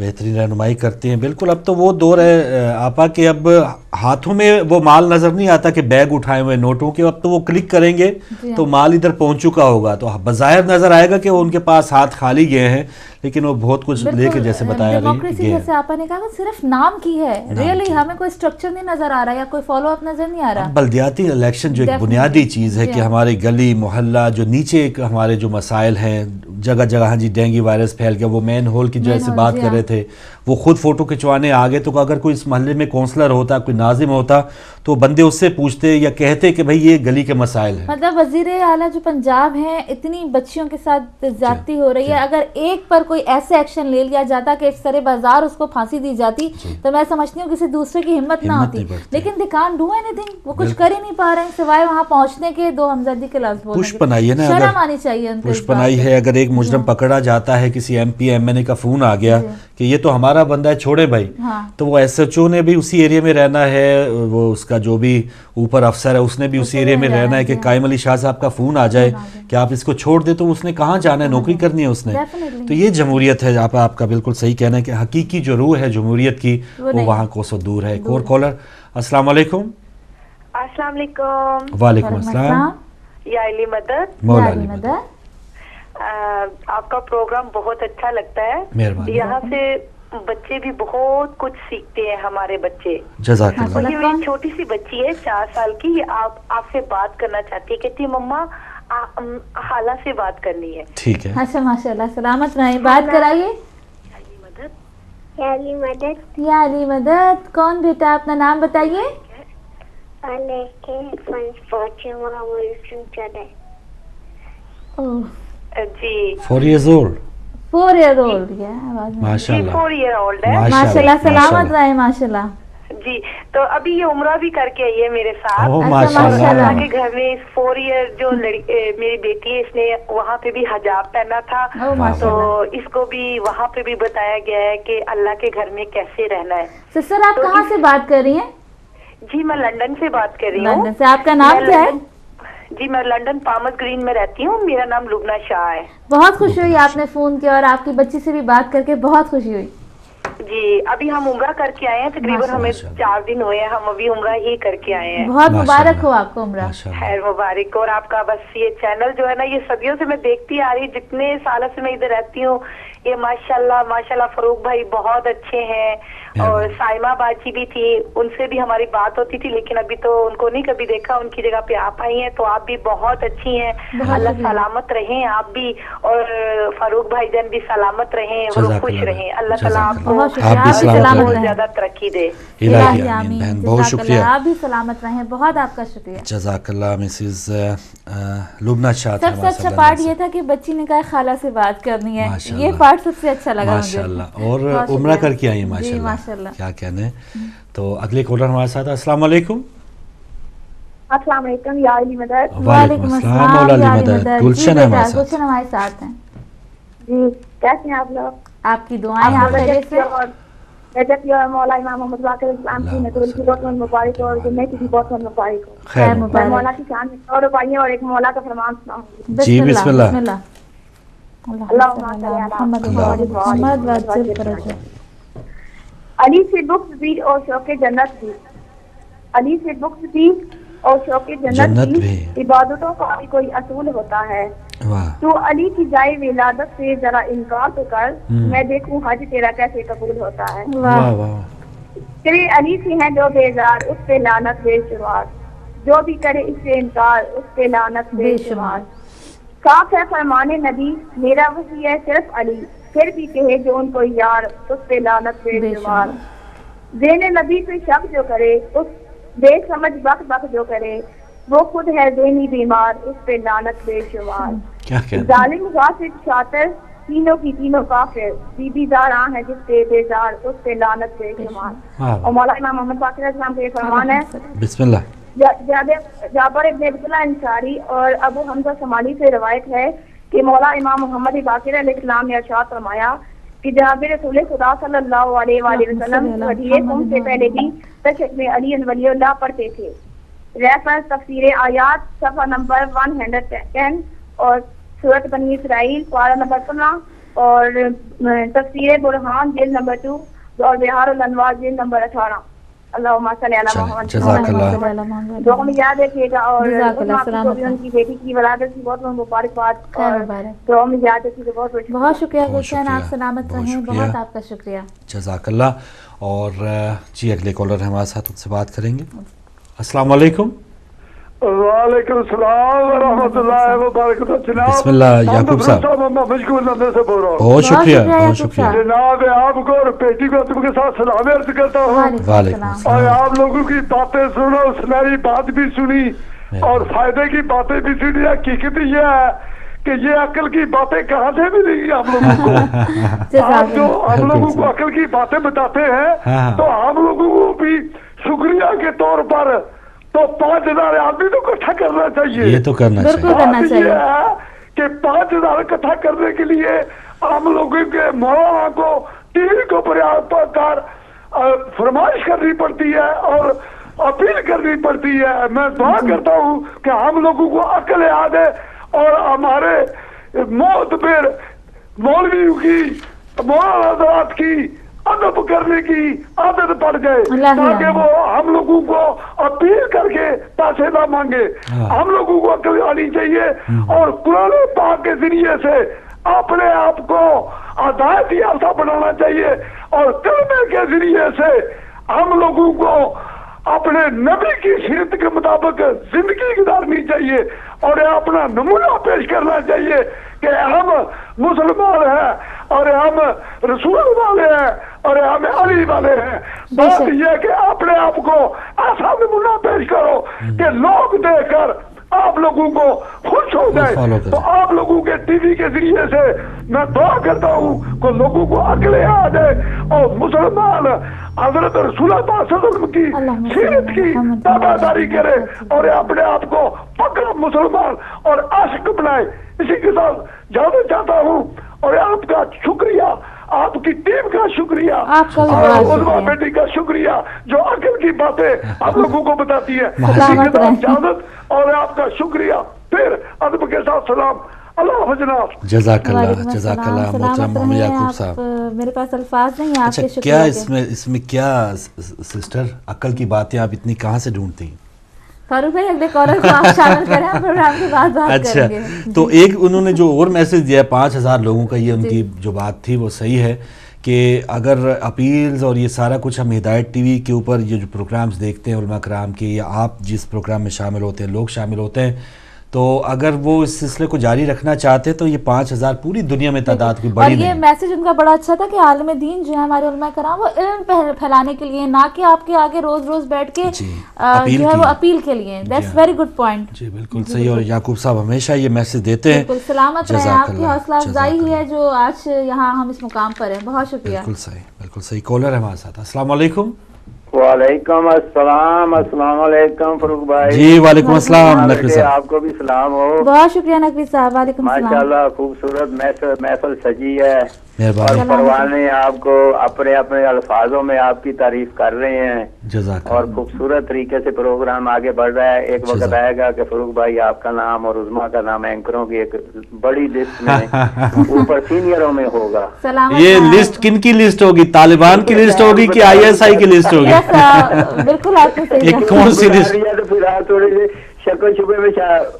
بہترین رہنمائی کرتے ہیں. بالکل اب تو وہ دور ہے آپا کہ اب ہاتھوں میں وہ مال نظر نہیں آتا کہ بیگ اٹھائے ہوئے نوٹوں کے, اب تو وہ کلک کریں گے تو مال ادھر پہنچ چکا ہوگا, تو بظاہر نظر آئے گا کہ وہ ان کے پاس ہاتھ خالی گئے ہیں, لیکن وہ بہت کچھ لے کے جیسے بتایا ڈیموکریسی جیسے آپ نے کہا صرف نام کی ہے, ریئلی ہمیں کوئی اسٹرکچر نہیں نظر آ رہا یا کوئی فالو اپ نظر نہیں آ رہا. بلدیاتی الیکشن جو ایک بنیادی چیز ہے کہ ہماری گلی محلہ جو نیچے ہمارے جو مسائل ہیں جگہ جگہ, ہاں جی ڈینگی وائرس پھیل گیا, وہ مین ہول کی جیسے بات کر رہے تھے, وہ خود فوٹو کھنچوانے آگے, تو اگر کوئی اس محلے میں کونسلر ہوتا, کوئی ناظم ہوتا, تو بندے اس سے پوچھتے یا کہتے کہ بھئی یہ گلی کے مسائل ہیں. مطلب وزیر اعلیٰ جو پنجاب ہیں, اتنی بچیوں کے ساتھ زیادتی ہو رہی ہے, اگر ایک پر کوئی ایسے ایکشن لے لیا جاتا کہ اس طرح بازار اس کو پھانسی دی جاتی تو میں سمجھتی ہوں کسی دوسرے کی ہمت نہ ہوتی, لیکن they can't do anything, وہ کچھ کر ہی نہیں پا رہے ہیں سوائے وہاں پہنچنے کے دو ہمدردی کے لفظ بولنے کے. پوش پنائی ہے نا, شرم آنی چاہیے ان کو. پوش پنائی ہے, اگر ایک مجرم پکڑا جاتا ہے, کسی ایم پی ایم این اے کا فون آ گیا کہ یہ تو ہمارا بندہ ہے چھوڑے بھائی, تو وہ ایس ایچ او نے بھی اسی ایریا میں رہنا ہے, وہ اس کا جو بھی اوپر افسر ہے اس نے بھی اسی ایریا میں رہنا ہے کہ قائم علی شاہ صاحب کا فون آ جائے کہ آپ اس کو چھوڑ دیں, تو اس نے کہاں جانا ہے, نوکری کرنی ہے اس نے. تو یہ جمہوریت ہے, آپ کا بالکل صحیح کہنا ہے کہ حقیقی جو روح ہے جمہوریت کی وہ وہاں کوسوں دور ہے. ایک اور کالر. السلام علیکم. السلام علیکم. وعلیکم السلام. یا علی مدد. مولا علی مدد. آپ کا پروگرام بہت اچھا لگتا ہے, مہربانی. یہاں سے بچے بھی بہت کچھ سیکھتے ہیں, ہمارے بچے. جزاک اللہ. میری چھوٹی سی بچی ہے 4 سال کی, آپ سے بات کرنا چاہتی ہے, کہتی ہے مما خالہ سے بات کرنی ہے. ٹھیک ہے. اچھا ماشاء اللہ, سلامت رہیں, بات کرائیے. یا علی مدد. یا علی مدد. کون بیٹا, اپنا نام بتائیے. جی 4 years old. 4 year old. ماشاء اللہ. 4 year old ہے. ماشاء اللہ, سلامت رہے ماشاء اللہ. جی تو ابھی یہ عمرہ بھی کر کے آئی ہے میرے ساتھ. اللہ کے گھر میں 4 ایئر جو میری بیٹی ہے, اس نے وہاں پہ بھی حجاب پہنا تھا, تو اس کو بھی وہاں پہ بھی بتایا گیا ہے کہ اللہ کے گھر میں کیسے رہنا ہے. سسٹر آپ کہاں سے بات کر رہی ہیں؟ جی میں لندن سے بات کر رہی ہوں. لندن سے. آپ کا نام کیا ہے؟ جی میں لندن پامس گرین میں رہتی ہوں, میرا نام لبنہ شاہ ہے. بہت خوشی ہوئی آپ نے فون کیا, اور آپ کی بچی سے بھی بات کر کے بہت خوشی ہوئی. جی ابھی ہم عمرہ کر کے آئے ہیں, تقریباً ہمیں 4 دن ہوئے ہیں, ہم ابھی عمرہ ہی کر کے آئے ہیں. بہت مبارک ہو آپ کو عمرہ. خیر مبارک. اور آپ کا بس یہ چینل جو ہے نا, یہ صدیوں سے میں دیکھتی آ رہی, جتنے سالوں سے میں ادھر رہتی ہوں, یہ ماشاءاللہ فاروق بھائی بہت اچھے ہیں, اور سائمہ باجی بھی تھی, ان سے بھی ہماری بات ہوتی تھی, لیکن ابھی تو ان کو نہیں کبھی دیکھا, ان کی جگہ پہ آپ آئی ہیں, تو آپ بھی بہت اچھی ہیں. اللہ سلامت رہیں آپ بھی, اور فاروق بھائی جان بھی سلامت رہیں اور خوش رہیں. اللہ تعالیٰ آپ کو بہت زیادہ ترقی دے. بہت شکریہ. آپ بھی سلامت رہیں, بہت آپ کا شکریہ. جزاک اللہ. مسز لبنہ شاہ. سب سے اچھا پارٹ یہ تھا کہ بچی نے کہا خالہ سے بات کرنی ہے, یہ پارٹ سب سے اچھا لگا مجھے. ماشاءاللہ. اور عمرہ کر کے آئی ماشاءاللہ, کیا کہنے. تو اگلے کالر ہمارے ساتھ. السلام علیکم. السلام علیکم. یا علی مدد. وعلیکم السلام. مولا علی مدد. گلشن ہمارے ساتھ ہیں. جی کیسے ہیں آپ لوگ؟ آپ کی دعائیں. آپ خیریت سے؟ رجب اور مولا امام محمد باقر اسلام کی نزول کی بہت مبارک, اور جمعے کی بھی بہت مبارک ہو. خیر مبارک. مولا کی شان میں 100 روپیے اور ایک مولا کا فرمان سناؤں. جی بسم اللہ. علی سے بخش بھی اور شوق جنت بھی, علی سے بخش بھی اور شوق جنت بھی, عبادتوں کا بھی کوئی اصول ہوتا ہے. تو علی کی جائے ولادت سے ذرا انکار تو کر, میں دیکھوں حج تیرا کیسے قبول ہوتا ہے. تیرے علی سے ہیں جو بیزار, اس پہ لعنت بے شمار, جو بھی کرے اس سے انکار, اس پہ لعنت بے شمار. صاف ہے فرمان نبی, میرا وحی ہے صرف علی, پھر بھی کہے جو ان کو یار, اس پہ لعنت بے شمار. زین نبی پہ شک جو کرے, اس بے سمجھ بک بک جو کرے, وہ خود ہے ذہنی بیمار, اس پہ لعنت بے شمار. ظالم غاصب شاطر, تینوں کی تینوں کافر, بی بی زارا ہے جس پہ بیزار, اس پہ لعنت بے شمار. اور مولا امام محمد باقر اسلام کا یہ فرمان ہے. بسم اللہ. جابر ابن عبداللہ انصاری اور ابو حمزہ شمالی سے روایت ہے کہ مولا امام محمد باقر علیہ السلام نے ارشاد فرمایا کہ جناب رسول خدا صلی اللہ علیہ وآلہ وسلم سے پہلے بھی تشہد میں علی ولی اللہ پڑھتے تھے. ریفرنس تفسیر آیات صفحہ نمبر 110 اور سورۃ بنی اسرائیل پارہ نمبر 15 اور تفسیر برہان جلد نمبر 2 اور بہار الانوار جلد نمبر 18. اللہم صلی علی محمد. جزاک اللہ. دعا میں یاد رکھیے گا اور ان کی بیٹی کی ولادت کی بہت بہت مبارکباد اور دعا میں یاد رکھیے گا. بہت شکریہ گلشن, آپ سلامت رہیں. بہت آپ کا شکریہ. جزاک اللہ. اور جی اگلے کالر ہمارے ساتھ ان سے بات کریں گے. السلام علیکم. وعلیکم السلام ورحمۃ اللہ وبرکاتہ. جناب بسم اللہ یعقوب صاحب. مشکور نمبر سے بول رہا ہوں. بہت شکریہ, بہت شکریہ جناب. آپ کو اور بیٹی کو تم کے ساتھ سلام عرض کرتا ہوں. وعلیکم اور آپ لوگوں کی باتیں سنو, سنہری بات بھی سنی اور فائدے کی باتیں بھی سنی. حقیقت یہ ہے کہ یہ عقل کی باتیں کہاں سے ملیں گی آپ لوگوں کو. آپ جو ہم لوگوں کو عقل کی باتیں بتاتے ہیں تو ہم لوگوں کو بھی شکریہ کے طور پر تو 5,000 آدمی تو اکٹھا کرنا چاہیے. یہ تو کرنا چاہیے. یہ ہے کہ 5,000 اکٹھا کرنے کے لیے ہم لوگوں کے مولانا کو ٹی وی کو پر فرمائش کرنی پڑتی ہے اور اپیل کرنی پڑتی ہے. میں دعا کرتا ہوں کہ ہم لوگوں کو عقل آ جائے اور ہمارے معتبر مولویوں کی, مولانا حضرات کی ادب کرنے کی عادت پڑ جائے تاکہ وہ ہم لوگوں کو اپیل کر کے پیسے نہ مانگے. ہم لوگوں کو عقل آنی چاہیے اور قرآن پاک کے ذریعے سے اپنے آپ کو ہدایت یافتہ بنانا چاہیے اور کلمے کے ذریعے سے ہم لوگوں کو اپنے نبی کی سیرت کے مطابق زندگی گزارنی چاہیے اور اپنا نمونہ پیش کرنا چاہیے کہ ہم مسلمان ہیں اور ہم رسول والے ہیں اور ہم علی والے ہیں. بات یہ کہ اپنے آپ کو ایسا نمونہ پیش کرو کہ لوگ دیکھ کر آپ لوگوں کو خوش ہو جائے. تو آپ لوگوں کے ٹی وی کے ذریعے سے میں دعا کرتا ہوں کہ لوگوں کو عقل آ جائے اور مسلمان حضرت رسول اللہ صلی اللہ علیہ وسلم کی سیرت کی تابعداری کرے اور اپنے آپ کو پکا مسلمان اور عاشق بنائے. اسی کے ساتھ جانا چاہتا ہوں اور آپ کا شکریہ, آپ کی ٹیم کا شکریہ, علماء بیٹی کا شکریہ جو عقل کی باتیں ہم لوگوں کو بتاتی ہے. اسی کے ساتھ اجازت اور آپ کا شکریہ. پھر ادب کے ساتھ سلام. اللہ حافظ جناب. جزاک اللہ, جزاک اللہ محترم محمد یعقوب صاحب. میرے پاس الفاظ نہیں. اچھا کیا اس میں کیا سسٹر عقل کی باتیں آپ اتنی کہاں سے ڈھونڈتی ہیں؟ فاروق بھائی اگلے کالر کو آپ شامل کریں, پروگرام کے بعد بات کریں گے. تو ایک انہوں نے جو اور میسج دیا 5,000 لوگوں کا, یہ ان کی جو بات تھی وہ صحیح ہے کہ اگر اپیلز اور یہ سارا کچھ ہم ہدایت ٹی وی کے اوپر یہ جو پروگرامز دیکھتے ہیں علماء کرام کے, یا آپ جس پروگرام میں شامل ہوتے ہیں, لوگ شامل ہوتے ہیں, تو اگر وہ اس سلسلے کو جاری رکھنا چاہتے تو یہ 5,000 پوری دنیا میں تعداد کوئی بڑی نہیں. اور یہ میسج ان کا بڑا اچھا تھا کہ عالم دین جو ہے ہمارے علماء کرام وہ علم پھیلانے کے لیے, نہ کہ آپ کے آگے روز روز بیٹھ کے جو ہے وہ اپیل کے لیے. That's very good point. جی بالکل صحیح. اور یعقوب صاحب ہمیشہ یہ میسج دیتے ہیں. بالکل سلامت رہیں, آپ کی حوصلہ افزائی ہے جو آج یہاں ہم اس مقام پر ہیں. بہت شکریہ. بالکل صحیح, بالکل صحیح. کالر ہے ہمارے ساتھ. السلام علیکم. وعلیکم السلام. السلام علیکم فاروق بھائی. جی وعلیکم السلام نقوی صاحب. آپ کو بھی سلام ہو. بہت شکریہ نقوی صاحب. وعلیکم السلام. ماشاءاللہ خوبصورت محفل سجی ہے اور پروانے آپ کو اپنے اپنے الفاظوں میں آپ کی تعریف کر رہے ہیں اور خوبصورت طریقے سے پروگرام آگے بڑھ رہا ہے. ایک وقت آئے گا کہ فاروق بھائی آپ کا نام اور عظما کا نام اینکروں کی ایک بڑی لسٹ میں اوپر سینئروں میں ہوگا. یہ لسٹ کن کی لسٹ ہوگی؟ طالبان کی لسٹ ہوگی کہ ISI کی لسٹ ہوگی؟ بالکل آپ نے صحیح. کون سی لسٹ؟ پھر آپ تھوڑے سے شک و شبے میں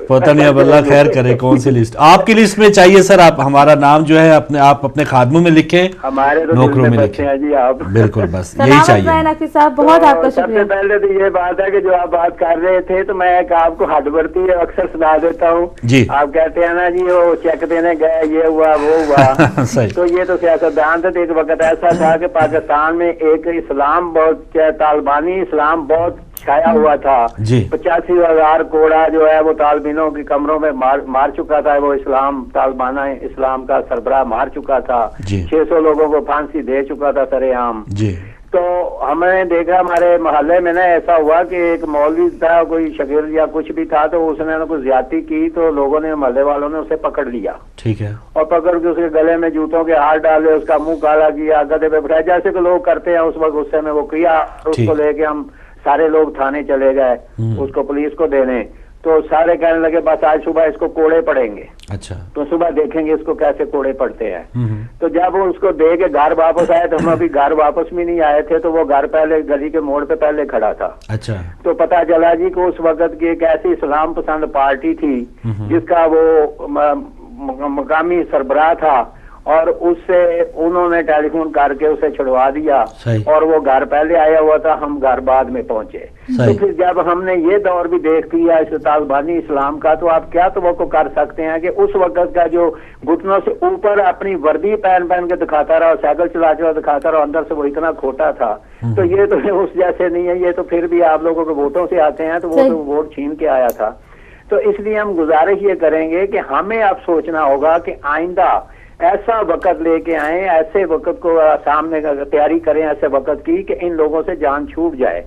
پتہ نہیں, اب اللہ خیر کرے. کون سی لسٹ آپ کی لسٹ میں چاہیے سر؟ آپ ہمارا نام جو ہے آپ اپنے خادموں میں لکھیں, ہمارے نوکروں میں لکھیں جی. آپ بالکل بس یہی چاہیے. نقوی صاحب بہت آپ کا شکریہ. سب سے پہلے تو یہ بات ہے کہ جو آپ بات کر رہے تھے تو میں ایک آپ کو حد برتی ہے اکثر سنا دیتا ہوں. جی آپ کہتے ہیں نا جی وہ چیک دینے گئے, یہ ہوا وہ ہوا. تو یہ تو سیاستدان تھے. ایک وقت ایسا تھا کہ پاکستان میں ایک اسلام بہت طالبانی اسلام بہت چھایا ہوا تھا. 85,000 کوڑا جو ہے وہ طالبینوں کی کمروں میں مار چکا تھا. وہ اسلام طالبانہ اسلام کا سربراہ مار چکا تھا. 600 لوگوں کو پھانسی دے چکا تھا سر عام. تو ہم نے دیکھا ہمارے محلے میں نا ایسا ہوا کہ ایک مولوی تھا, کوئی شاگرد یا کچھ بھی تھا, تو اس نے کوئی زیادتی کی تو لوگوں نے محلے والوں نے اسے پکڑ لیا. ٹھیک ہے. اور پکڑ کے اس کے گلے میں جوتوں کے ہار ڈالے, اس کا منہ کالا کیا, گدھے پہ بٹھایا, جیسے کہ لوگ کرتے ہیں اس وقت غصے میں وہ کیا. اس کو لے کے ہم سارے لوگ تھانے چلے گئے اس کو پولیس کو دینے. تو سارے کہنے لگے بس آج صبح اس کو کوڑے پڑیں گے. اچھا. تو صبح دیکھیں گے اس کو کیسے کوڑے پڑتے ہیں. تو جب وہ اس کو دے کے گھر واپس آئے تو ہم ابھی گھر واپس بھی نہیں آئے تھے, تو وہ گھر پہلے گلی کے موڑ پہ پہلے کھڑا تھا. اچھا. تو پتا چلا جی کہ اس وقت کی ایک ایسی اسلام پسند پارٹی تھی جس کا وہ مقامی سربراہ تھا, اور اس سے انہوں نے ٹیلی فون کر کے اسے چھڑوا دیا, اور وہ گھر پہلے آیا ہوا تھا, ہم گھر بعد میں پہنچے. تو پھر جب ہم نے یہ دور بھی دیکھ لیا اس طالبانی اسلام کا, تو آپ کیا توقع کر سکتے ہیں کہ اس وقت کا جو گھٹنوں سے اوپر اپنی وردی پہن کے دکھاتا رہا, سائیکل چلا دکھاتا رہا, اندر سے وہ اتنا کھوٹا تھا. تو یہ تو اس جیسے نہیں ہے, یہ تو پھر بھی آپ لوگوں کے ووٹوں سے آتے ہیں, تو وہ تو ووٹ چھین کے آیا تھا. تو اس لیے ہم گزارش یہ کریں گے کہ ہمیں اب سوچنا ہوگا کہ آئندہ ایسا وقت لے کے آئیں, ایسے وقت کو سامنے تیاری کریں ایسے وقت کی کہ ان لوگوں سے جان چھوٹ جائے.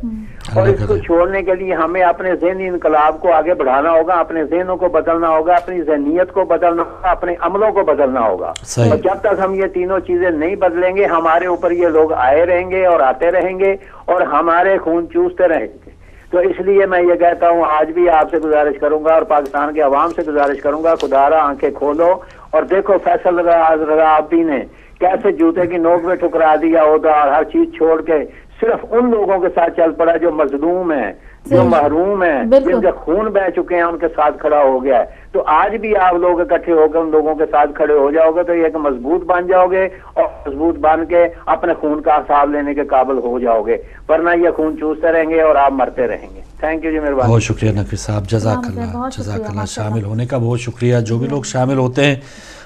اور اس کو چھوڑنے کے لیے ہمیں اپنے ذہنی انقلاب کو آگے بڑھانا ہوگا, اپنے ذہنوں کو بدلنا ہوگا, اپنی ذہنیت کو بدلنا ہوگا, اپنے عملوں کو بدلنا ہوگا. اور جب تک ہم یہ تینوں چیزیں نہیں بدلیں گے, ہمارے اوپر یہ لوگ آئے رہیں گے اور آتے رہیں گے اور ہمارے خون چوستے رہیں گے. تو اس لیے میں یہ کہتا ہوں, آج بھی آپ سے گزارش کروں گا اور پاکستان کے عوام سے گزارش کروں گا, خدارا آنکھیں کھولو اور دیکھو فیصل رضا عابدی نے کیسے جوتے کی نوک میں ٹھکرا دیا ہوگا, اور ہر چیز چھوڑ کے صرف ان لوگوں کے ساتھ چل پڑا جو مظلوم ہیں, جو محروم ہیں, جن کے خون بہ چکے ہیں, ان کے ساتھ کھڑا ہو گیا ہے. تو آج بھی آپ لوگ اکٹھے ہو کر ان لوگوں کے ساتھ کھڑے ہو جاؤ گے تو یہ کہ مضبوط بن جاؤ گے, اور مضبوط بن کے اپنے خون کا حساب لینے کے قابل ہو جاؤ گے, ورنہ یہ خون چوستے رہیں گے اور آپ مرتے رہیں گے. تھینک یو جی, مہربانی. بہت شکریہ نقوی صاحب, جزاک اللہ, جزاک اللہ. شامل ہونے کا بہت شکریہ. جو بھی لوگ شامل ہوتے ہیں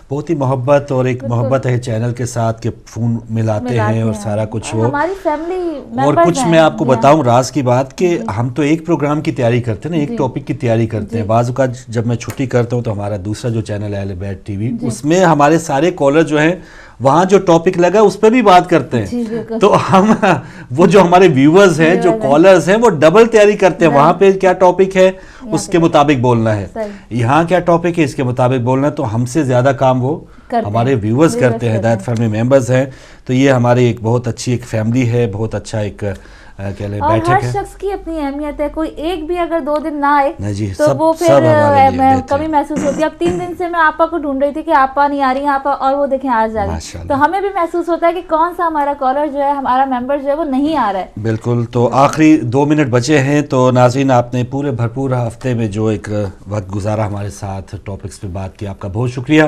بہت ہی محبت, اور ایک محبت ہے چینل کے ساتھ کہ فون ملاتے ہیں اور سارا کچھ وہ ہماری فیملی. اور کچھ میں آپ کو بتاؤں راز کی بات کہ ہم تو ایک پروگرام کی تیاری کرتے ہیں نا, ایک ٹاپک کی تیاری کرتے ہیں. بعض اوقات جب میں چھٹی کرتا ہوں تو ہمارا دوسرا جو چینل ہے اہل بیت ٹی وی, اس میں ہمارے سارے کالر جو ہیں وہاں جو ٹاپک لگا اس پہ بھی بات کرتے ہیں. تو ہم وہ جو ہمارے ویورز ہیں, جو کالرز ہیں, وہ ڈبل تیاری کرتے ہیں. وہاں پہ کیا ٹاپک ہے اس کے مطابق بولنا ہے, یہاں کیا ٹاپک ہے اس کے مطابق بولنا ہے. تو ہم سے زیادہ کام وہ ہمارے ویورز کرتے ہیں, ہدایت فیملی ممبرز ہیں. تو یہ ہماری ایک بہت اچھی ایک فیملی ہے, بہت اچھا ایک اور ہر شخص کی اپنی اہمیت ہے. کوئی ایک بھی اگر 2 دن نہ آئے تو وہ پھر کمی محسوس ہوتی ہے. اب 3 دن سے میں آپا کو ڈھونڈ رہی تھی کہ آپا نہیں آ رہی ہیں آپا, اور وہ دیکھیں آ جا رہی. تو ہمیں بھی محسوس ہوتا ہے کہ کون سا ہمارا کالر جو ہے, ہمارا ممبر جو ہے وہ نہیں آ رہا ہے. بالکل. تو آخری 2 منٹ بچے ہیں. تو ناظرین, آپ نے پورے بھرپور ہفتے میں جو ایک وقت گزارا ہمارے ساتھ, ٹاپکس پہ بات کی, آپ کا بہت شکریہ.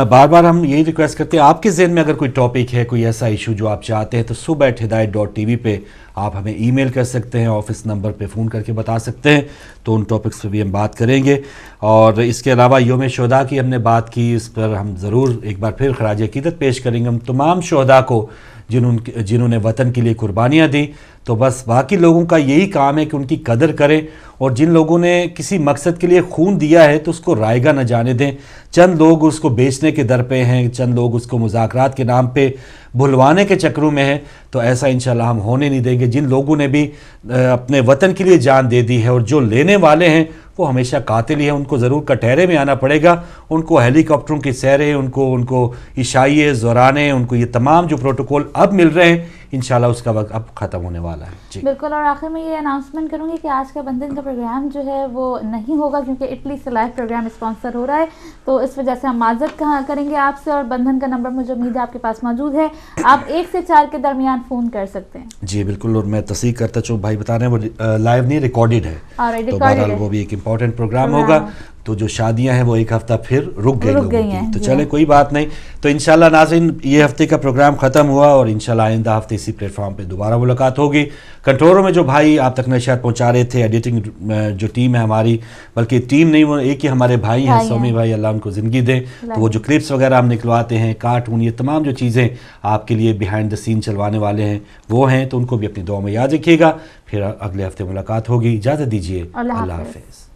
بار بار ہم یہی ریکویسٹ کرتے ہیں, آپ کے ذہن میں اگر کوئی ٹاپک ہے, کوئی ایسا ایشو جو آپ چاہتے ہیں, تو subh@hidayat.tv پہ آپ ہمیں ای میل کر سکتے ہیں, آفس نمبر پہ فون کر کے بتا سکتے ہیں. تو ان ٹاپکس پہ بھی ہم بات کریں گے. اور اس کے علاوہ یوم شہداء کی ہم نے بات کی, اس پر ہم ضرور ایک بار پھر خراج عقیدت پیش کریں گے ہم تمام شہداء کو جنہوں نے وطن کے لیے قربانیاں دیں. تو بس باقی لوگوں کا یہی کام ہے کہ ان کی قدر کریں, اور جن لوگوں نے کسی مقصد کے لیے خون دیا ہے تو اس کو رائے گاہ نہ جانے دیں. چند لوگ اس کو بیچنے کے در پہ ہیں, چند لوگ اس کو مذاکرات کے نام پہ بھلوانے کے چکروں میں ہیں. تو ایسا انشاءاللہ ہم ہونے نہیں دیں گے. جن لوگوں نے بھی اپنے وطن کے لیے جان دے دی ہے, اور جو لینے والے ہیں وہ ہمیشہ قاتل ہی ہیں, ان کو ضرور کٹہرے میں آنا پڑے گا. ان کو ہیلی کاپٹروں کی سیریں, ان کو عشائیے, زورانے, ان کو یہ تمام جو پروٹوکول اب مل رہے ہیں, انشاءاللہ اس کا وقت اب ختم ہونے والا ہے. جی بالکل. اور آخر میں یہ اناؤنسمنٹ کروں گی کہ آج کا بندھن کا پروگرام جو ہے وہ نہیں ہوگا, کیونکہ اٹلی سے لائیو پروگرام اسپانسر ہو رہا ہے. تو اس وجہ سے ہم معذرت کریں گے آپ سے. اور بندھن کا نمبر مجھے امید ہے آپ کے پاس موجود ہے, آپ 1 سے 4 کے درمیان فون کر سکتے ہیں. جی بالکل. اور میں تصحیح کرتا چوں, بھائی بتا رہے ہیں وہ لائیو نہیں, ریکارڈڈ ہے. تو بہرحال وہ بھی ایک امپورٹنٹ پروگرام ہوگا. تو جو شادیاں ہیں وہ ایک ہفتہ پھر رک گئی ہیں. تو چلیں کوئی بات نہیں. تو انشاءاللہ ناظرین, یہ ہفتے کا پروگرام ختم ہوا, اور انشاءاللہ آئندہ ہفتے اسی پلیٹ فارم پہ دوبارہ ملاقات ہوگی. کنٹرولوں میں جو بھائی آپ تک نشریات پہنچا رہے تھے, ایڈیٹنگ جو ٹیم ہے ہماری, بلکہ ٹیم نہیں, وہ ایک ہی ہمارے بھائی ہیں, سومی بھائی, اللہ ان کو زندگی دے. تو وہ جو کلپس وغیرہ ہم نکلواتے ہیں, کارٹون, یہ تمام جو چیزیں آپ کے لیے بیہائنڈ دا سین چلوانے والے ہیں وہ ہیں. تو ان کو بھی اپنی دعا میں یاد رکھیے گا. پھر اگلے ہفتے ملاقات ہوگی. اجازت دیجیے. اللہ حافظ.